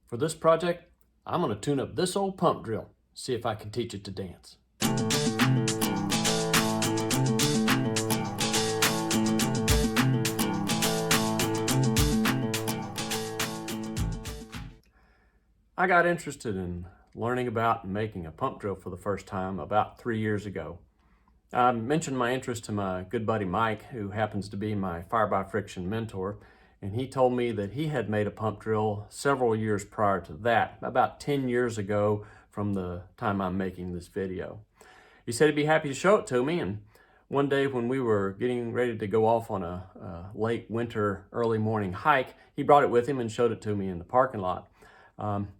For this project, I'm going to tune up this old pump drill, see if I can teach it to dance. I got interested in learning about and making a pump drill for the first time about 3 years ago. I mentioned my interest to my good buddy Mike, who happens to be my fire by friction mentor, and he told me that he had made a pump drill several years prior to that, about 10 years ago from the time I'm making this video. He said he'd be happy to show it to me, and one day when we were getting ready to go off on a late winter, early morning hike, he brought it with him and showed it to me in the parking lot.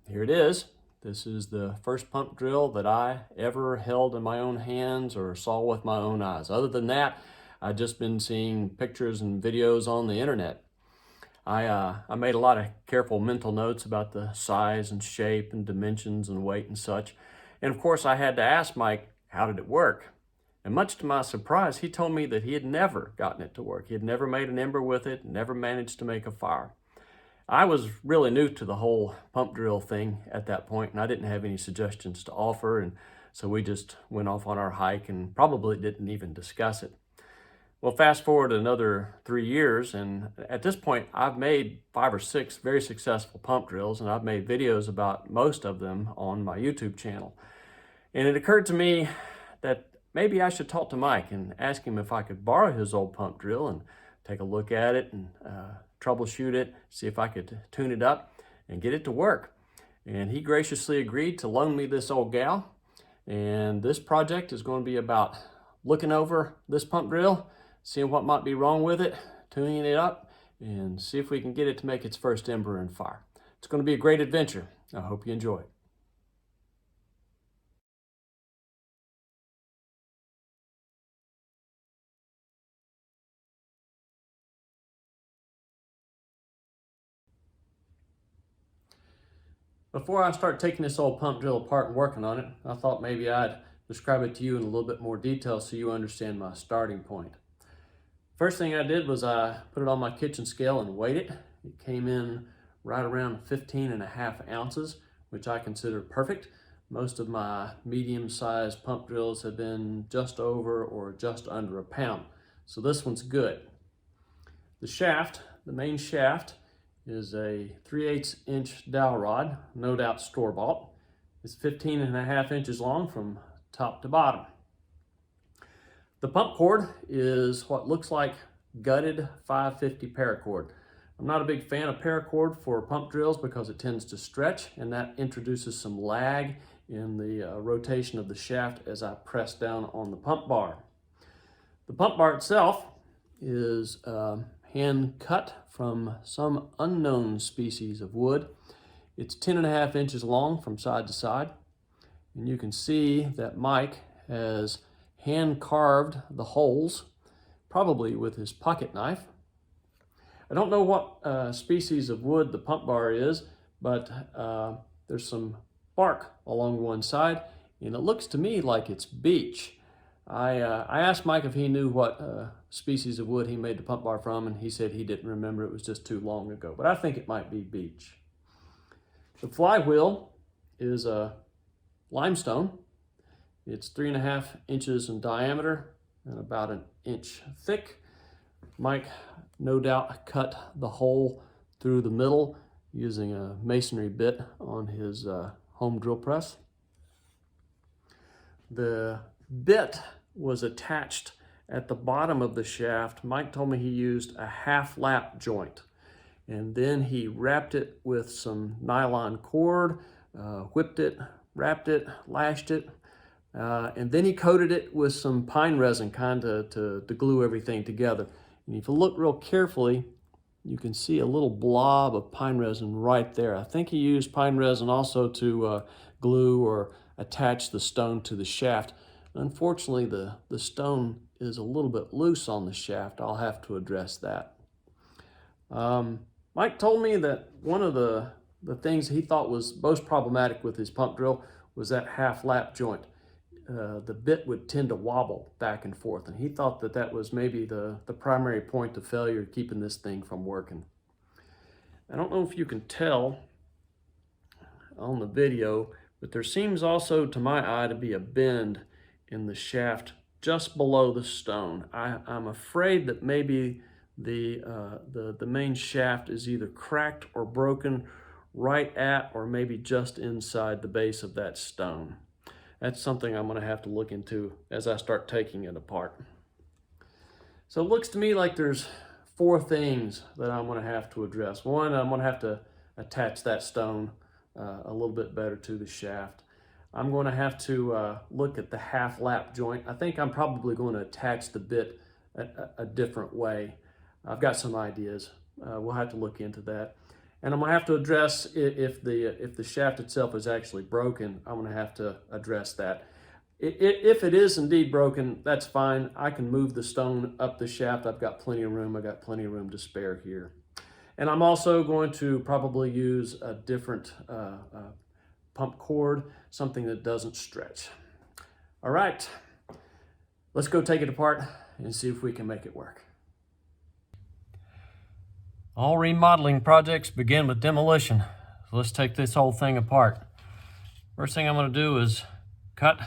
Here it is. This is the first pump drill that I ever held in my own hands or saw with my own eyes. Other than that, I've just been seeing pictures and videos on the internet. I made a lot of careful mental notes about the size and shape and dimensions and weight and such. And of course, I had to ask Mike, how did it work? And much to my surprise, he told me that he had never gotten it to work. He had never made an ember with it, never managed to make a fire. I was really new to the whole pump drill thing at that point, and I didn't have any suggestions to offer, and so we just went off on our hike and probably didn't even discuss it. Well, fast forward another 3 years, and at this point, I've made 5 or 6 very successful pump drills, and I've made videos about most of them on my YouTube channel. And it occurred to me that maybe I should talk to Mike and ask him if I could borrow his old pump drill and take a look at it and troubleshoot it, see if I could tune it up and get it to work. And he graciously agreed to loan me this old gal. And this project is going to be about looking over this pump drill, seeing what might be wrong with it, tuning it up, and see if we can get it to make its first ember and fire. It's going to be a great adventure. I hope you enjoy it. Before I start taking this old pump drill apart and working on it, I thought maybe I'd describe it to you in a little bit more detail so you understand my starting point. First thing I did was I put it on my kitchen scale and weighed it. It came in right around 15.5 ounces, which I consider perfect. Most of my medium-sized pump drills have been just over or just under a pound, so this one's good. The shaft, the main shaft, is a 3/8 inch dowel rod, no doubt store-bought. It's 15.5 inches long from top to bottom. The pump cord is what looks like gutted 550 paracord. I'm not a big fan of paracord for pump drills because it tends to stretch, and that introduces some lag in the rotation of the shaft as I press down on the pump bar. The pump bar itself is hand cut from some unknown species of wood. It's 10.5 inches long from side to side. And you can see that Mike has hand carved the holes, probably with his pocket knife. I don't know what species of wood the pump bar is, but there's some bark along one side, and it looks to me like it's beech. I asked Mike if he knew what species of wood he made the pump bar from, and he said he didn't remember. It was just too long ago, but I think it might be beech. The flywheel is a limestone. It's 3.5 inches in diameter and about 1 inch thick. Mike no doubt cut the hole through the middle using a masonry bit on his home drill press. The bit was attached at the bottom of the shaft. Mike told me he used a half lap joint, and then he wrapped it with some nylon cord, whipped it, wrapped it, lashed it, and then he coated it with some pine resin kind of to glue everything together. And if you look real carefully, you can see a little blob of pine resin right there. I think he used pine resin also to glue or attach the stone to the shaft. Unfortunately, the stone is a little bit loose on the shaft. I'll have to address that. Mike told me that one of the things he thought was most problematic with his pump drill was that half lap joint. The bit would tend to wobble back and forth, and he thought that that was maybe the primary point of failure keeping this thing from working. I don't know if you can tell, on the video, but there seems also to my eye to be a bend in the shaft just below the stone. I'm afraid that maybe the main shaft is either cracked or broken right at or maybe just inside the base of that stone. That's something I'm going to have to look into as I start taking it apart. So it looks to me like there's 4 things that I'm going to have to address. One, I'm going to have to attach that stone a little bit better to the shaft. I'm going to have to look at the half lap joint. I think I'm probably going to attach the bit a different way. I've got some ideas. We'll have to look into that. And I'm going to have to address if the shaft itself is actually broken. I'm going to have to address that. If it is indeed broken, that's fine. I can move the stone up the shaft. I've got plenty of room. I've got plenty of room to spare here. And I'm also going to probably use a different pump cord, something that doesn't stretch. All right, let's go take it apart and see if we can make it work. All remodeling projects begin with demolition. So let's take this whole thing apart. First thing I'm going to do is cut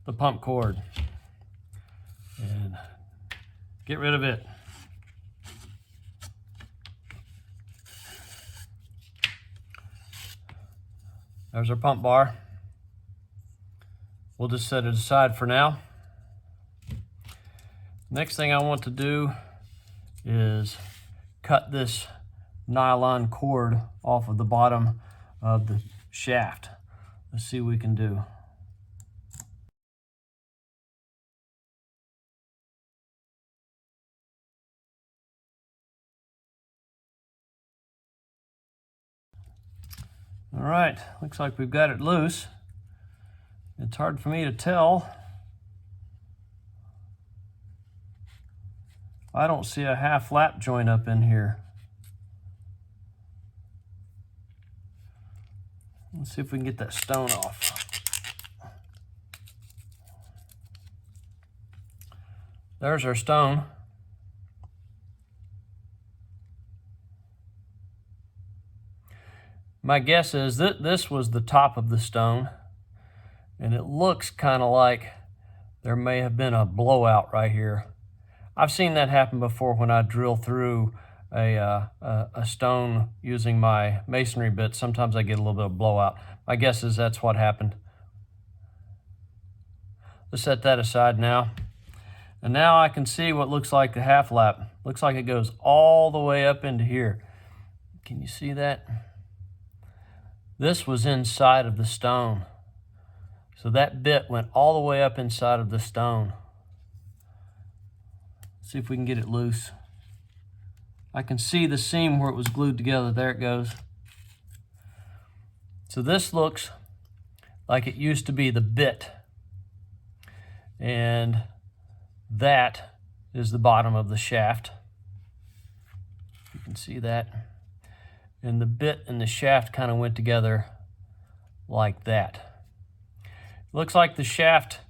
the pump cord and get rid of it. There's our pump bar. We'll just set it aside for now. Next thing I want to do is cut this nylon cord off of the bottom of the shaft. Let's see what we can do. All right, looks like we've got it loose. It's hard for me to tell. I don't see a half lap joint up in here. Let's see if we can get that stone off. There's our stone. My guess is that this was the top of the stone, and it looks kind of like there may have been a blowout right here. I've seen that happen before when I drill through a stone using my masonry bit. Sometimes I get a little bit of blowout. My guess is that's what happened. Let's set that aside now. And now I can see what looks like the half lap. Looks like it goes all the way up into here. Can you see that? This was inside of the stone. So that bit went all the way up inside of the stone. See if we can get it loose. I can see the seam where it was glued together. There it goes. So this looks like it used to be the bit. And that is the bottom of the shaft. You can see that. And the bit and the shaft kind of went together like that. Looks like the shaft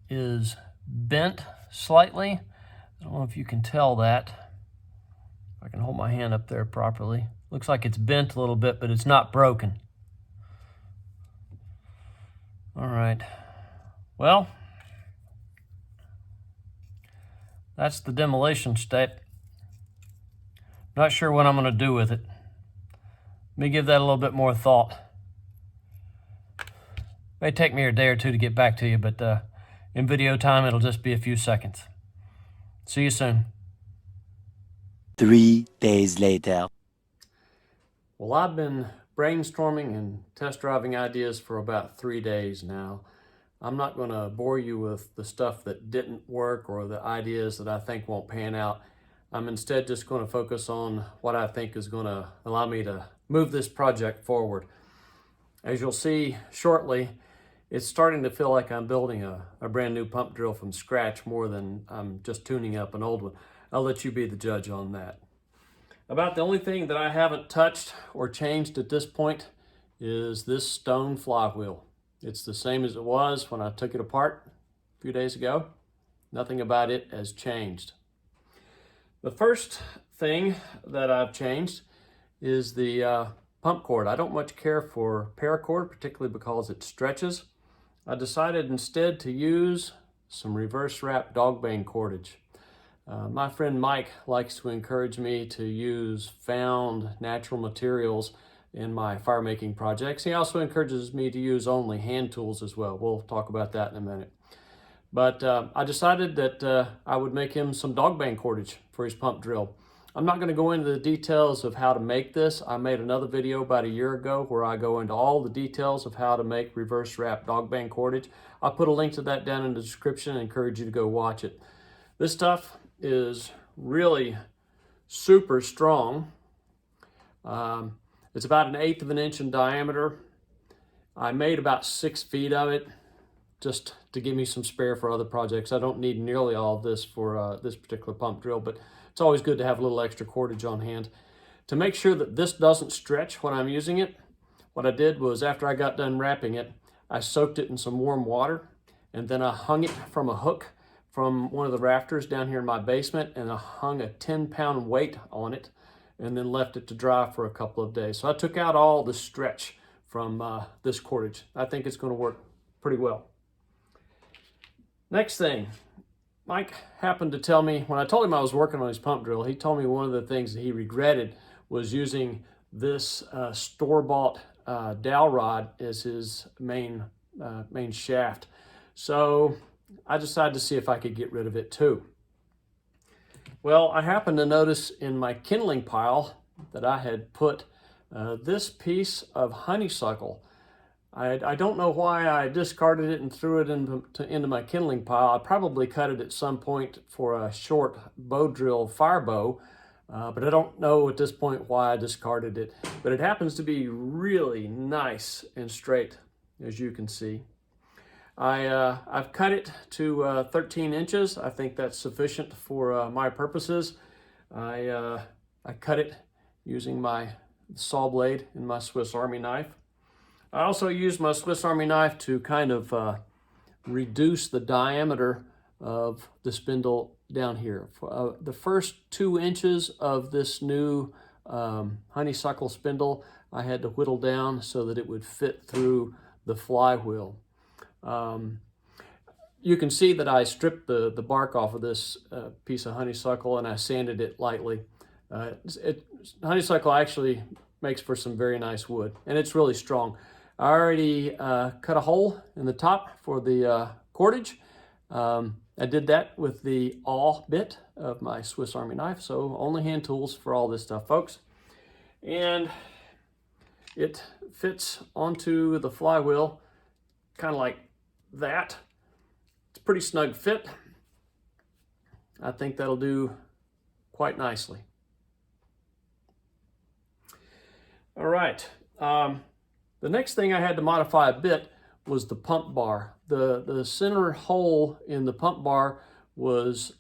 is bent slightly. I don't know if you can tell that. If I can hold my hand up there properly. Looks like it's bent a little bit, but it's not broken. All right. Well, that's the demolition step. Not sure what I'm going to do with it. Let me give that a little bit more thought. May take me a day or two to get back to you, but in video time, it'll just be a few seconds. See you soon. 3 days later. Well, I've been brainstorming and test driving ideas for about 3 days now. I'm not going to bore you with the stuff that didn't work or the ideas that I think won't pan out. I'm instead just going to focus on what I think is going to allow me to move this project forward. As you'll see shortly, it's starting to feel like I'm building a brand new pump drill from scratch more than I'm just tuning up an old one. I'll let you be the judge on that. About the only thing that I haven't touched or changed at this point is this stone flywheel. It's the same as it was when I took it apart a few days ago. Nothing about it has changed. The first thing that I've changed is the pump cord. I don't much care for paracord, particularly because it stretches. I decided instead to use some reverse wrap Dogbane cordage. My friend Mike likes to encourage me to use found natural materials in my fire making projects. He also encourages me to use only hand tools as well. We'll talk about that in a minute. But I decided that I would make him some Dogbane cordage for his pump drill. I'm not going to go into the details of how to make this. I made another video about a year ago where I go into all the details of how to make reverse wrap Dogbane cordage. I'll put a link to that down in the description and encourage you to go watch it. This stuff is really super strong. It's about 1/8 of an inch in diameter. I made about 6 feet of it just to give me some spare for other projects. I don't need nearly all of this for this particular pump drill, but it's always good to have a little extra cordage on hand. To make sure that this doesn't stretch when I'm using it, what I did was after I got done wrapping it, I soaked it in some warm water, and then I hung it from a hook from one of the rafters down here in my basement, and I hung a 10-pound weight on it and then left it to dry for a couple of days. So I took out all the stretch from this cordage. I think it's going to work pretty well. Next thing, Mike happened to tell me, when I told him I was working on his pump drill, he told me one of the things that he regretted was using this store-bought dowel rod as his main shaft. So I decided to see if I could get rid of it too. Well, I happened to notice in my kindling pile that I had put this piece of honeysuckle. I don't know why I discarded it and threw it into my kindling pile. I probably cut it at some point for a short bow drill fire bow, but I don't know at this point why I discarded it. But it happens to be really nice and straight, as you can see. I've cut it to 13 inches. I think that's sufficient for my purposes. I cut it using my saw blade and my Swiss Army knife. I also used my Swiss Army knife to kind of reduce the diameter of the spindle down here. The first 2 inches of this new honeysuckle spindle, I had to whittle down so that it would fit through the flywheel. You can see that I stripped the bark off of this piece of honeysuckle and I sanded it lightly. Honeysuckle actually makes for some very nice wood, and it's really strong. I already cut a hole in the top for the cordage. I did that with the awl bit of my Swiss Army knife, so only hand tools for all this stuff, folks. And it fits onto the flywheel kind of like that. It's a pretty snug fit. I think that'll do quite nicely. All right. The next thing I had to modify a bit was the pump bar. The center hole in the pump bar was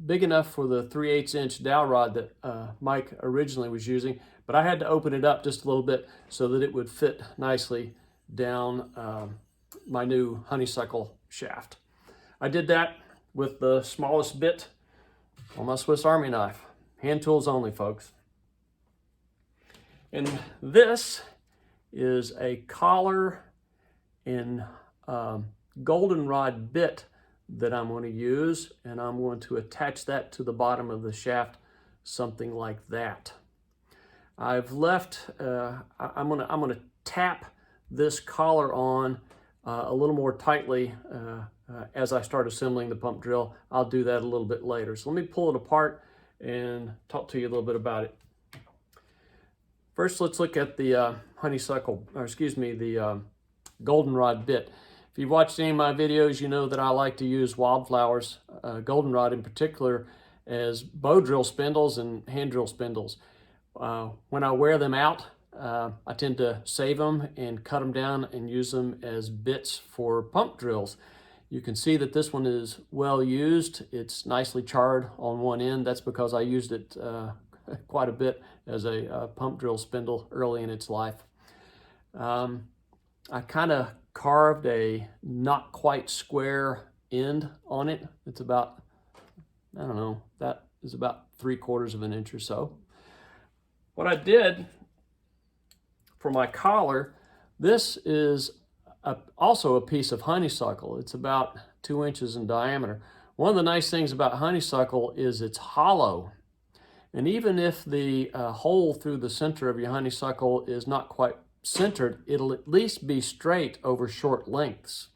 big enough for the 3/8 inch dowel rod that Mike originally was using, but I had to open it up just a little bit so that it would fit nicely down my new honeysuckle shaft. I did that with the smallest bit on my Swiss Army knife. Hand tools only, folks. And this is a collar and goldenrod bit that I'm going to use, and I'm going to attach that to the bottom of the shaft, something like that. I've left, I'm gonna tap this collar on a little more tightly as I start assembling the pump drill. I'll do that a little bit later. So let me pull it apart and talk to you a little bit about it. First, let's look at the the goldenrod bit. If you've watched any of my videos, you know that I like to use wildflowers, goldenrod in particular, as bow drill spindles and hand drill spindles. When I wear them out, I tend to save them and cut them down and use them as bits for pump drills. You can see that this one is well used. It's nicely charred on one end. That's because I used it quite a bit as a pump drill spindle early in its life. I kind of carved a not quite square end on it. It's about, I don't know, that is about 3/4 of an inch or so. What I did for my collar, this is also a piece of honeysuckle. It's about 2 inches in diameter. One of the nice things about honeysuckle is it's hollow. And even if the hole through the center of your honeysuckle is not quite centered, it'll at least be straight over short lengths.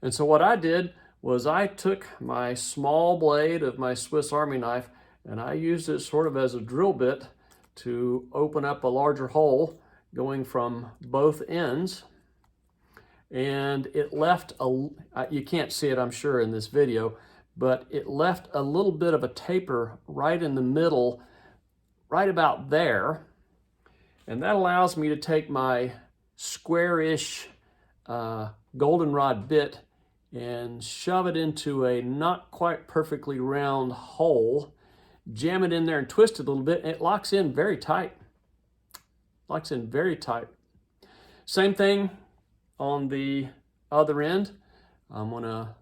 And so what I did was I took my small blade of my Swiss Army knife and I used it sort of as a drill bit to open up a larger hole going from both ends. And it left you can't see it, I'm sure, in this video, but it left a little bit of a taper right in the middle, right about there. And that allows me to take my square-ish goldenrod bit and shove it into a not quite perfectly round hole, jam it in there and twist it a little bit, and it locks in very tight. Locks in very tight. Same thing on the other end. I'm gonna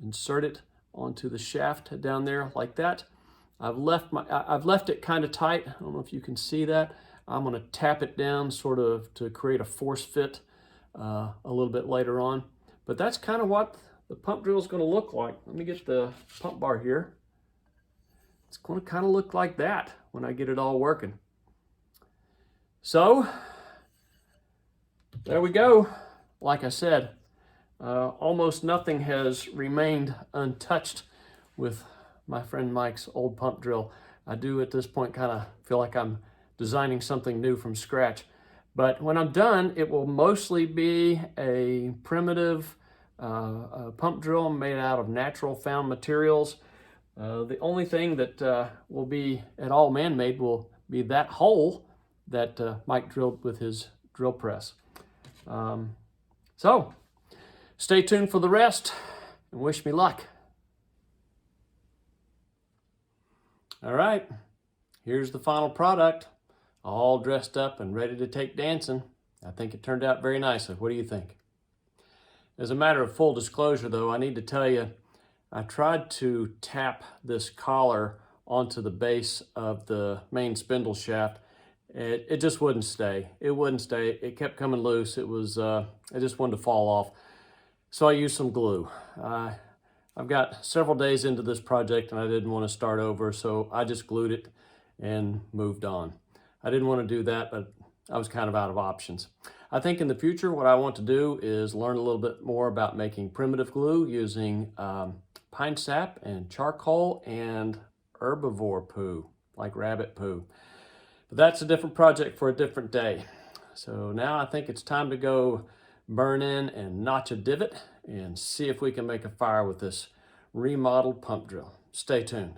insert it onto the shaft down there like that. I've left it kind of tight. I don't know if you can see that. I'm gonna tap it down sort of to create a force fit a little bit later on. But that's kind of what the pump drill is gonna look like. Let me get the pump bar here. It's gonna kind of look like that when I get it all working. So, there we go. Like I said, almost nothing has remained untouched with my friend Mike's old pump drill. I do at this point kind of feel like I'm designing something new from scratch. But when I'm done, it will mostly be a primitive pump drill made out of natural found materials. The only thing that will be at all man-made will be that hole that Mike drilled with his drill press. So, stay tuned for the rest and wish me luck. All right, here's the final product, all dressed up and ready to take dancing. I think it turned out very nicely. What do you think? As a matter of full disclosure though, I need to tell you, I tried to tap this collar onto the base of the main spindle shaft. It just wouldn't stay. It wouldn't stay. It kept coming loose. It just wanted to fall off. So I used some glue. I've got several days into this project and I didn't want to start over, so I just glued it and moved on. I didn't want to do that, but I was kind of out of options. I think in the future what I want to do is learn a little bit more about making primitive glue using pine sap and charcoal and herbivore poo, like rabbit poo. But that's a different project for a different day. So now I think it's time to go burn in and notch a divot and see if we can make a fire with this remodeled pump drill. Stay tuned.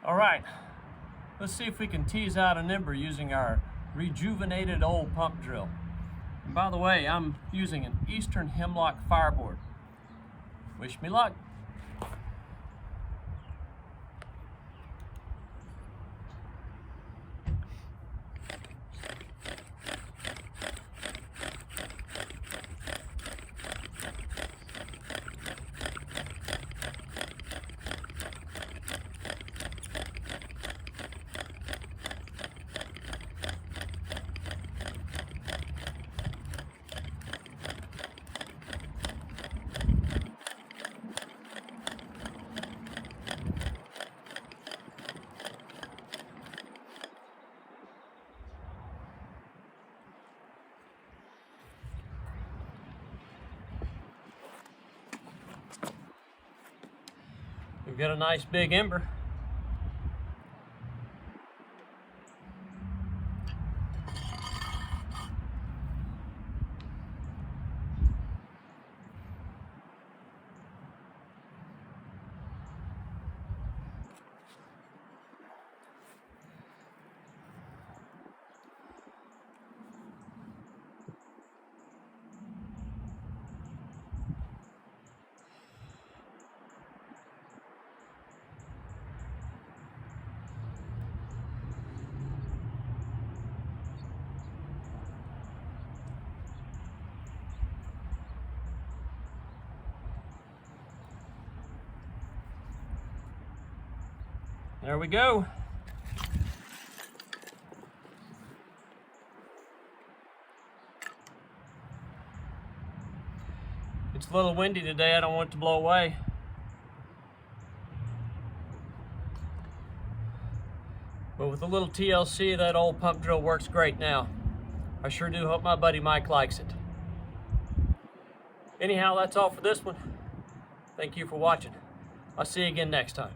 All right, let's see if we can tease out an ember using our rejuvenated old pump drill. And by the way, I'm using an Eastern Hemlock fireboard. Wish me luck. We've got a nice big ember. There we go. It's a little windy today, I don't want it to blow away. But with a little TLC, that old pump drill works great now. I sure do hope my buddy Mike likes it. Anyhow, that's all for this one. Thank you for watching. I'll see you again next time.